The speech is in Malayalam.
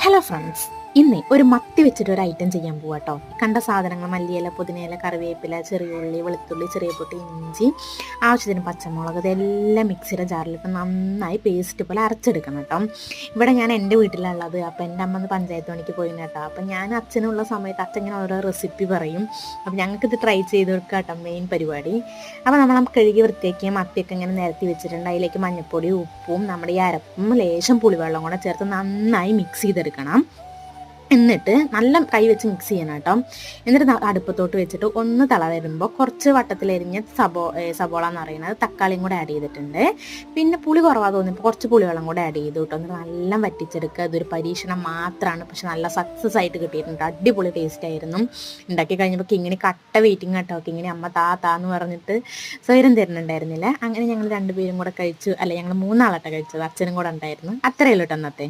ഹലോ ഫ്രണ്ട്സ്, ഇന്ന് ഒരു മത്തി വെച്ചിട്ട് ഒരു ഐറ്റം ചെയ്യാൻ പോവാ കേട്ടോ. കണ്ട സാധനങ്ങൾ മല്ലിയില, പുതിനയില, കറിവേപ്പില, ചെറിയുള്ളി, വെളുത്തുള്ളി, ചെറിയ പൊട്ടി ഇഞ്ചി, ആവശ്യത്തിന് പച്ചമുളക്, ഇതെല്ലാം മിക്സിയുടെ ജാറിലിട്ട് നന്നായി പേസ്റ്റ് പോലെ അരച്ചെടുക്കണം കേട്ടോ. ഇവിടെ ഞാൻ എൻ്റെ വീട്ടിലുള്ളത്, അപ്പോൾ എൻ്റെ അമ്മ ഒന്ന് പഞ്ചായത്ത് പണിക്ക് പോയി കേട്ടോ. അപ്പം ഞാൻ അച്ഛനുള്ള സമയത്ത് അച്ഛൻ ഇങ്ങനെ ഓരോ റെസിപ്പി പറയും. അപ്പം ഞങ്ങൾക്കിത് ട്രൈ ചെയ്ത് കൊടുക്കുക കേട്ടോ, മെയിൻ പരിപാടി. അപ്പോൾ നമ്മൾ കഴുകി വൃത്തിയാക്കിയ മത്തിയൊക്കെ ഇങ്ങനെ നിരത്തി വെച്ചിട്ടുണ്ട്. അതിലേക്ക് മഞ്ഞൾപ്പൊടി, ഉപ്പും നമ്മുടെ ഈ അരപ്പും ലേശം പുളിവെള്ളം കൂടെ ചേർത്ത് നന്നായി മിക്സ് ചെയ്തെടുക്കണം. എന്നിട്ട് നല്ല കൈ വെച്ച് മിക്സ് ചെയ്യണം കേട്ടോ. എന്നിട്ട് അടുപ്പത്തോട്ട് വെച്ചിട്ട് ഒന്ന് തിള വരുമ്പോൾ കുറച്ച് വട്ടത്തിലരിഞ്ഞ സബോള എന്ന് പറയുന്നത് തക്കാളിയും കൂടെ ആഡ് ചെയ്തിട്ടുണ്ട്. പിന്നെ പുളി കുറവാ തോന്നിയപ്പോൾ കുറച്ച് പുളിവെള്ളം കൂടെ ആഡ് ചെയ്തു കേട്ടോ. എന്നിട്ട് നല്ല വറ്റിച്ചെടുക്കുക. ഇതൊരു പരീക്ഷണം മാത്രമാണ്, പക്ഷെ നല്ല സക്സസ് ആയിട്ട് കിട്ടിയിട്ടുണ്ട്. അടിപൊളി ടേസ്റ്റ് ആയിരുന്നു. ഉണ്ടാക്കി കഴിഞ്ഞപ്പോൾ കിങ്ങിണി കട്ട വെയിറ്റിംഗ് കേട്ടോ. കിങ്ങിണി അമ്മ താന്ന് പറഞ്ഞിട്ട് സ്വൈരം തരുന്നുണ്ടായിരുന്നില്ല. അങ്ങനെ ഞങ്ങൾ രണ്ടുപേരും കൂടെ കഴിച്ചു. അല്ല, ഞങ്ങൾ മൂന്നാളാട്ടോ കഴിച്ചത്, അച്ഛനും കൂടെ ഉണ്ടായിരുന്നു. അത്രയേ ഉള്ളൂ കേട്ടോ അന്നത്തെ.